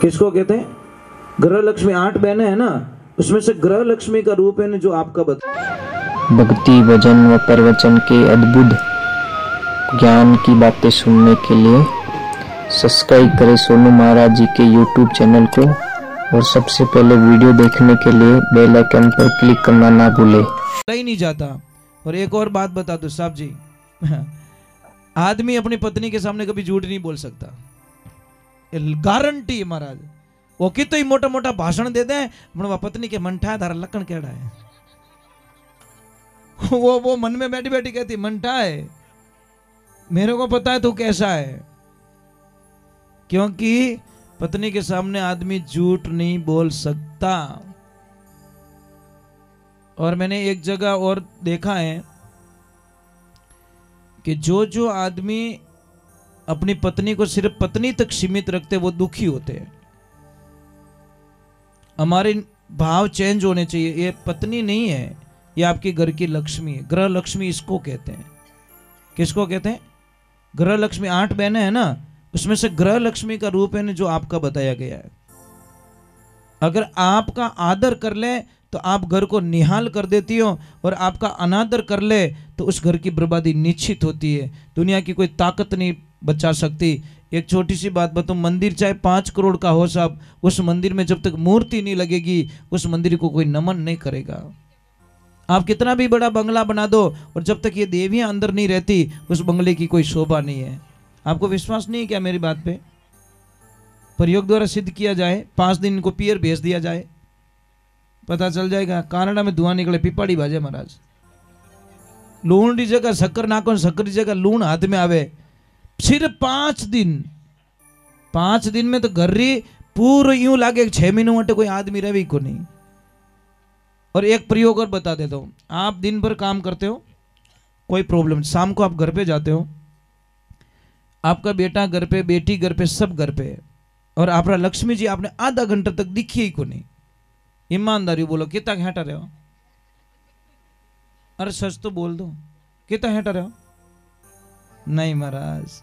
किसको कहते हैं? ग्रह लक्ष्मी। 8 बहनें हैं ना, उसमें से ग्रह लक्ष्मी का रूप है जो आपका भक्ति भजन व प्रवचन के अद्भुत ज्ञान की बातें सुनने के लिए सब्सक्राइब करें सोनू महाराज जी के YouTube चैनल को, और सबसे पहले वीडियो देखने के लिए बेल आइकन पर क्लिक करना ना भूलें। ही नहीं जाता। और एक और बात बता दो साहब जी, आदमी अपनी पत्नी के सामने कभी झूठ नहीं बोल सकता, गारंटी है महाराज। वो कितो ही मोटा मोटा भाषण दे दे, पत्नी के मंठा है, धारा लकन केड़ा है। वो मन में बैठी बैठी कहती मंठा है, मेरे को पता है तू कैसा है। क्योंकि पत्नी के सामने आदमी झूठ नहीं बोल सकता। और मैंने एक जगह और देखा है कि जो आदमी अपनी पत्नी को सिर्फ पत्नी तक सीमित रखते वो दुखी होते हैं। हमारे भाव चेंज होने चाहिए। ये पत्नी नहीं है, ये आपकी घर की लक्ष्मी है। ग्रह लक्ष्मी इसको कहते हैं। किसको कहते हैं? ग्रह लक्ष्मी। 8 बहनें हैं ना, उसमें से ग्रह लक्ष्मी का रूप है जो आपका बताया गया है। अगर आपका आदर कर ले तो आप घर को निहाल कर देती हो, और आपका अनादर कर ले तो उस घर की बर्बादी निश्चित होती है। दुनिया की कोई ताकत नहीं बचा सकती। एक छोटी सी बात बताऊं, मंदिर चाहे 5 करोड़ का हो साहब, उस मंदिर में जब तक मूर्ति नहीं लगेगी उस मंदिर को कोई नमन नहीं करेगा। आप कितना भी बड़ा बंगला बना दो, और जब तक ये देवियां अंदर नहीं रहती उस बंगले की कोई शोभा नहीं है। आपको विश्वास नहीं है क्या मेरी बात पे? प्रयोग द्वारा सिद्ध किया जाए, 5 दिन इनको पियर भेज दिया जाए, पता चल जाएगा। कनाडा में धुआं निकले, पिपाड़ी बाजे महाराज। लूण की जगह शक्कर नाखो, शक्कर की जगह लूण हाथ में आवे, सिर्फ 5 दिन। 5 दिन में तो घर री पूरा यूं लागे 6 महीनों वाटे कोई आदमी रवि को नहीं। और एक प्रयोग और बता देता हूं, आप दिन भर काम करते हो, कोई प्रॉब्लम, शाम को आप घर पे जाते हो, आपका बेटा घर पे, बेटी घर पे, सब घर पे है, और आपका लक्ष्मी जी आपने आधा घंटा तक दिखी ही को नहीं। ईमानदारी बोलो, कितना हेटा रहे हो? अरे सच तो बोल दो, कितना हेटा रहे हो? नहीं महाराज,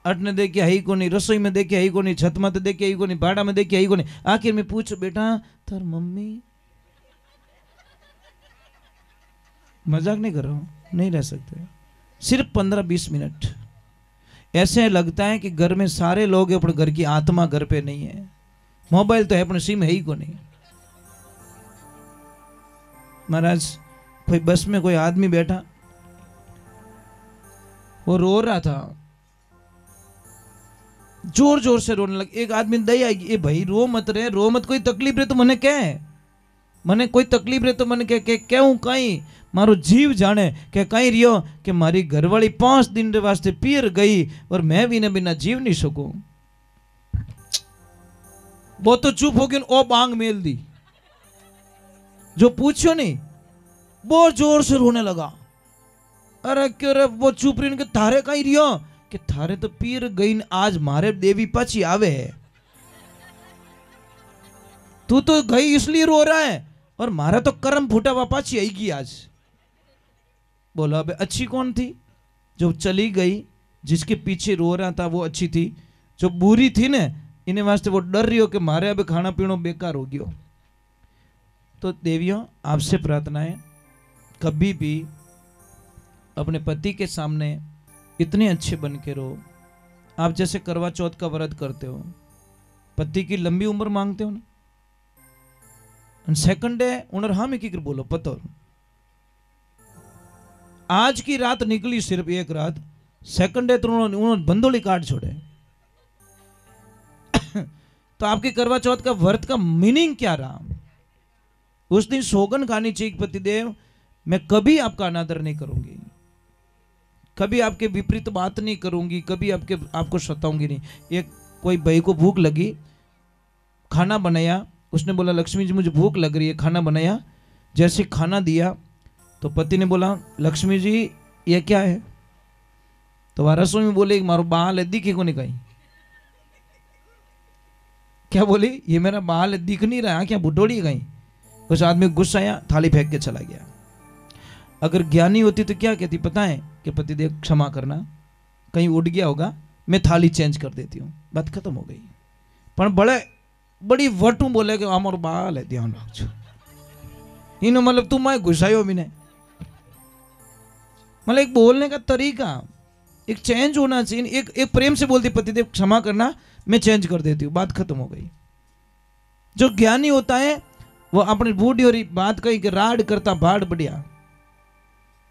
अटने देखे है ही को नहीं, रसोई में देखे है ही को नहीं, छत में तो देखे ही को नहीं, भाड़ा में देखे है ही को नहीं। आखिर में पूछ बेटा तार मम्मी, मजाक नहीं कर रहा हूं, नहीं रह सकते। सिर्फ 15-20 मिनट। ऐसे लगता है कि घर में सारे लोग हैं, अपने घर की आत्मा घर पे नहीं है। मोबाइल तो है, अपने सिम है ही को नहीं। महाराज कोई बस में कोई आदमी बैठा, वो रो रहा था, जोर जोर से रोने लगा। एक आदमी दया आएगी, ए भाई रो मत रे, रो मत, कोई तकलीफ रहे तो मने कह, मने कोई तकलीफ रहे तो मने कह क्यों कहीं मारो जीव जाने के कहीं रियो कि मारी घरवाली 5 दिन रे वास्ते पियर गई और मैं भी न बिना जीव नहीं सकूं। वो तो चुप हो गई, ओ बांग मेल दी, जो पूछो नहीं बहुत जोर से रोने लगा। अरे क्यों रे? वो चुप रही के थारे कहीं रियो कि थारे तो पीर गई, आज मारे देवी पाची आवे है, तू तो गई इसलिए रो रहा है, और मारा तो कर्म फूटा हुआ पाची आएगी आज। बोला अबे अच्छी कौन थी? जो चली गई, जिसके पीछे रो रहा था वो अच्छी थी, जो बुरी थी ना इन्हें वास्ते वो डर रही हो कि मारे अबे खाना पीना बेकार हो गयो। तो देवियों आपसे प्रार्थना है, कभी भी अपने पति के सामने इतने अच्छे बन के रहो। आप जैसे करवा चौथ का व्रत करते हो, पति की लंबी उम्र मांगते हो ना, सेकंड डे उन्हें हम एक बोलो पतो आज की रात निकली सिर्फ एक रात, सेकंड डे तो उन्होंने बंदोली काट छोड़े। तो आपके करवा चौथ का व्रत का मीनिंग क्या रहा? उस दिन सौगन खानी चाहिए पतिदेव, मैं कभी आपका अनादर नहीं करूंगी, कभी आपके विपरीत बात नहीं करूंगी, कभी आपको सताऊंगी नहीं। एक कोई भाई को भूख लगी, खाना बनाया, उसने बोला लक्ष्मी जी मुझे भूख लग रही है, खाना बनाया। जैसे खाना दिया तो पति ने बोला लक्ष्मी जी ये क्या है? तो वह रसोई में बोले मारो बाल है, दिखे को नहीं कहीं। क्या बोली? ये मेरा बाल है, दिख नहीं रहा, क्या बुढ़ोड़ी है कहीं? उस आदमी गुस्सा आया, थाली फेंक के चला गया। अगर ज्ञानी होती तो क्या कहती पता है कि पतिदेव क्षमा करना, कहीं उड़ गया होगा, मैं थाली चेंज कर देती हूँ, बात खत्म हो गई। पण भले बड़ी वटू बोले कि अमर बाल है ध्यान रखो इनो मतलब तुम मैं घुसायो भी नहीं मतलब एक बोलने का तरीका एक चेंज होना चाहिए एक प्रेम से बोलती पतिदेव क्षमा करना मैं चेंज कर देती हूँ बात खत्म हो गई। जो ज्ञानी होता है वो अपनी बूढ़ी और बात कही कि राड करता भाड़ बढ़िया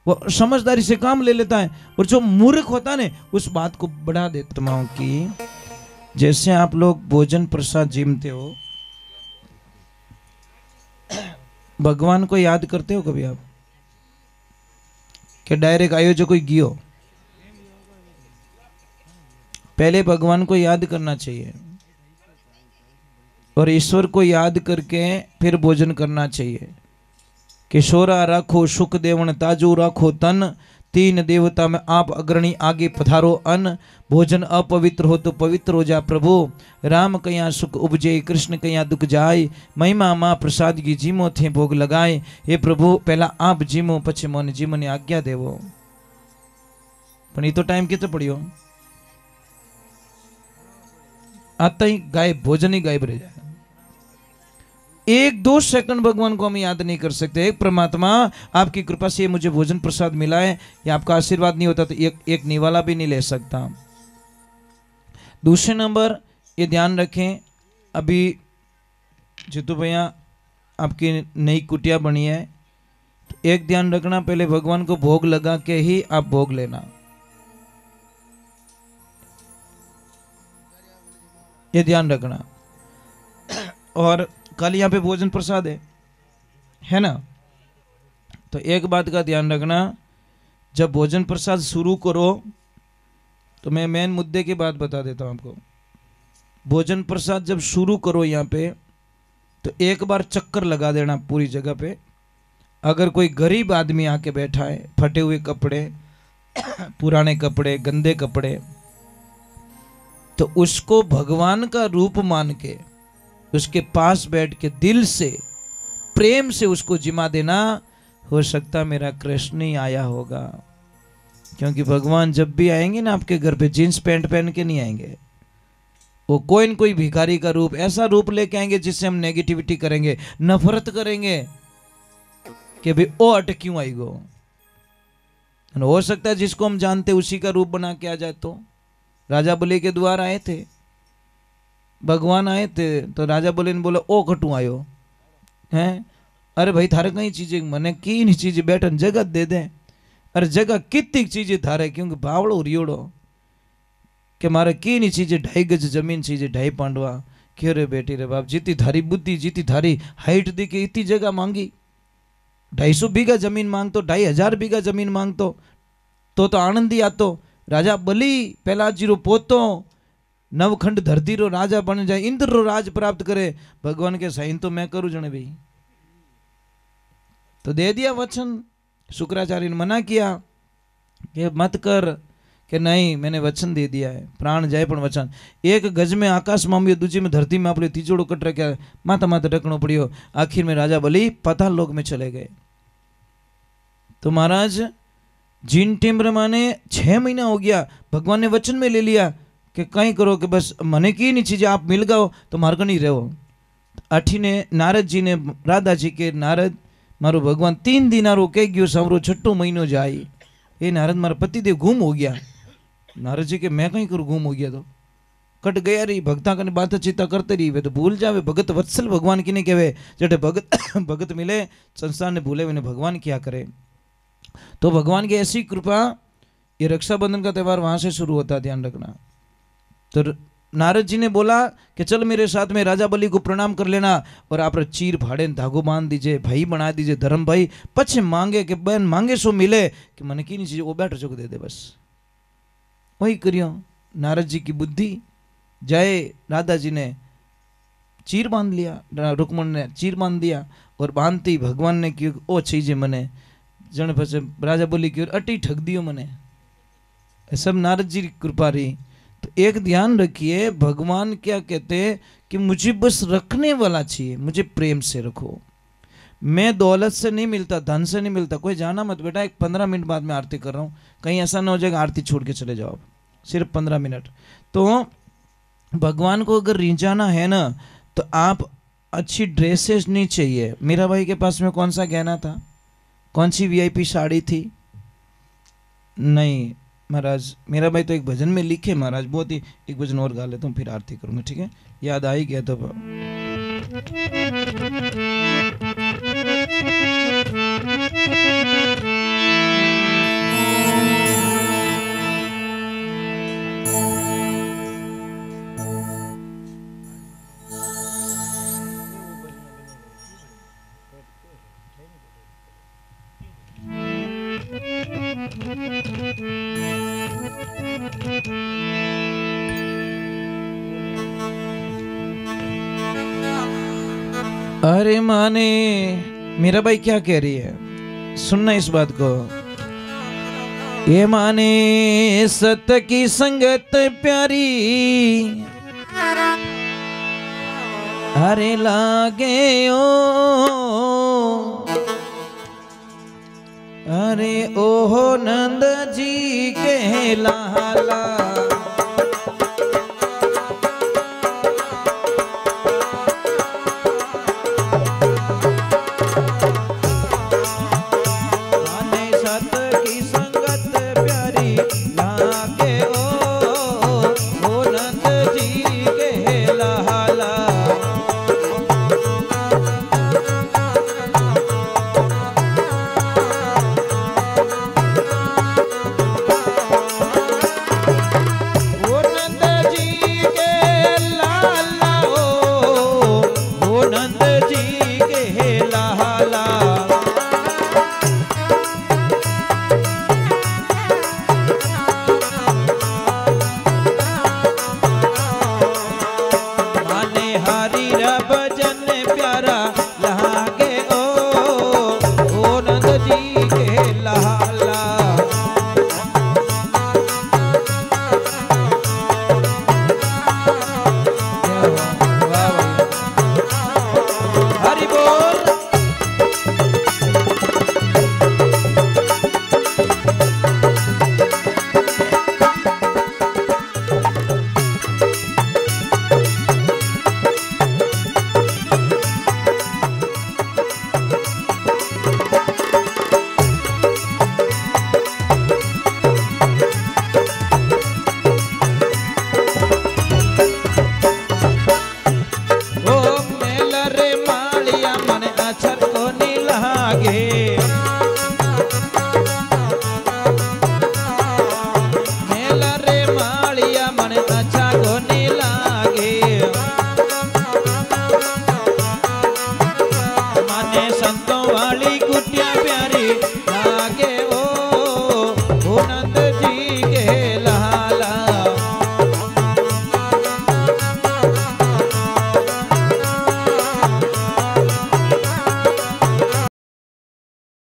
वो समझदारी से काम ले लेता है और जो मूर्ख होता है ना उस बात को बढ़ा देता हूं कि जैसे आप लोग भोजन प्रसाद जिमते हो भगवान को याद करते हो कभी आप कि डायरेक्ट आयो जो कोई गियो पहले भगवान को याद करना चाहिए और ईश्वर को याद करके फिर भोजन करना चाहिए। किशोरा राखो सुख देवन ताजू राखो तन तीन देवता में आप अग्रणी आगे पधारो अन्न भोजन अपवित्र हो तो पवित्र हो जा प्रभु राम कया सुख उपजे कृष्ण कया दुख जाए महिमा माँ प्रसाद की जीमो थे भोग लगाए हे प्रभु पहला आप जीमो पछे मोने जीमो ने आज्ञा देवो पण ये तो टाइम कितने पड़ियो आता ही गायब भोजन ही गायब रह जाए। एक दो सेकंड भगवान को हम याद नहीं कर सकते। एक परमात्मा आपकी कृपा से मुझे भोजन प्रसाद मिला है या आपका आशीर्वाद नहीं होता तो एक निवाला भी नहीं ले सकता। दूसरे नंबर ये ध्यान रखें अभी जितू भैया आपकी नई कुटिया बनी है तो एक ध्यान रखना पहले भगवान को भोग लगा के ही आप भोग लेना ये ध्यान रखना। और कल यहाँ पे भोजन प्रसाद है ना तो एक बात का ध्यान रखना जब भोजन प्रसाद शुरू करो तो मैं मेन मुद्दे की बात बता देता हूँ आपको। भोजन प्रसाद जब शुरू करो यहाँ पे तो एक बार चक्कर लगा देना पूरी जगह पे। अगर कोई गरीब आदमी आके बैठा है फटे हुए कपड़े पुराने कपड़े गंदे कपड़े तो उसको भगवान का रूप मान के उसके पास बैठ के दिल से प्रेम से उसको जिमा देना। हो सकता मेरा कृष्ण ही आया होगा क्योंकि भगवान जब भी आएंगे ना आपके घर पे जींस पैंट पहन के नहीं आएंगे वो कोई न कोई भिखारी का रूप ऐसा रूप लेके आएंगे जिससे हम नेगेटिविटी करेंगे नफरत करेंगे कि भाई ओ अट क्यों आई गो। हो सकता है जिसको हम जानते उसी का रूप बना के आ जाए। तो राजा बलि के द्वार आए थे भगवान आए थे तो राजा बलि ने बोला ओ खटू आयो हैं अरे भाई थारे कई चीजें मने की नहीं चीजें बैठन जगत दे दे अरे जगह कितनी चीजें थारे क्योंकि भावड़ो रियोड़ो कि मारे की नहीं चीजें 2.5 गज जमीन चीजें 2.5 पांडवा क्यों रे बेटी रे बाप जीती थारी बुद्धि जीती थारी हाइट दी के इतनी जगह मांगी 250 बीघा जमीन मांग तो 2500 बीघा जमीन मांग तो आनंद ही आतो। राजा बलि पहला जीरो पोतो नवखंड धरती रो राजा बन जाए इंद्र रो राज प्राप्त करे भगवान के साइन तो मैं करूं जने भाई तो दे दिया वचन। शुक्राचार्य ने मना किया कि मत कर कि नहीं मैंने वचन दे दिया है प्राण जाए पण वचन। एक गज में आकाश में आम्बियो दूजी में धरती में आप तीजोड़ो कट रखा माथा माथा ढकनो पड़ियो। आखिर में राजा बलि पाताल लोक में चले गए। तो महाराज जीन टेम्बर माने 6 महीना हो गया भगवान ने वचन में ले लिया कि कहीं करो कि बस मने की नहीं चीजें आप मिल गओ तो मार्ग नहीं रहो। आठी ने नारद जी ने राधा जी के नारद मारो भगवान 3 दिन आरो कह गयो सावरो 6ठो महीनो जाए ये नारद मारा पतिदेव गुम हो गया। नारद जी के मैं कहीं करूँ गुम हो गया तो कट गया रही भक्ता कने बात चिंता करते रही वे तो भूल जावे भगत वत्सल भगवान की नहीं कहे जटे भगत भगत मिले संसार ने भूले वे भगवान क्या करे। तो भगवान की ऐसी कृपा ये रक्षाबंधन का त्यौहार वहां से शुरू होता ध्यान रखना। तो नारद जी ने बोला कि चल मेरे साथ में राजा बलि को प्रणाम कर लेना और आप चीर फाड़े धागो बांध दीजिए भाई बना दीजिए धर्म भाई पछे मांगे कि बहन मांगे सो मिले कि मन की नहीं चीज वो बैठ चुक दे दे बस वही करियो। नारद जी की बुद्धि जय राधा जी ने चीर बांध लिया रुक्मण ने चीर बांध दिया और बांधती भगवान ने क्यों ओ चीजें मने जन पछे राजा बलि की अटी ठग दियो मने सब नारद जी की कृपा रही। तो एक ध्यान रखिए भगवान क्या कहते हैं कि मुझे बस रखने वाला चाहिए मुझे प्रेम से रखो। मैं दौलत से नहीं मिलता धन से नहीं मिलता कोई जाना मत बेटा एक 15 मिनट बाद में आरती कर रहा हूँ कहीं ऐसा ना हो जाएगा आरती छोड़ के चले जाओ सिर्फ 15 मिनट। तो भगवान को अगर रिझाना है ना तो आप अच्छी ड्रेसेस नहीं चाहिए। मीरा भाई के पास में कौन सा गहना था, कौन सी वीआईपी साड़ी थी? नहीं महाराज, मीरा भाई तो एक भजन में लिखे महाराज, बहुत ही, एक भजन और गा लेता हूँ फिर आरती करूंगा, ठीक है? याद आ ही गया तो अरे माने, मेरा भाई क्या कह रही है, सुनना इस बात को। ये माने सत की संगत प्यारी, अरे लागे ओ, अरे ओहो नंद जी के लाला, संतों वाली